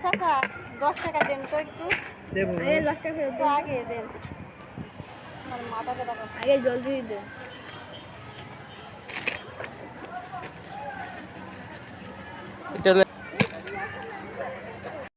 চাচা 10 টাকা দেন তো একটু দেবো 10 টাকা তো আগে দেন আমার মাথাটা দেখো আগে জলদি দেন এটা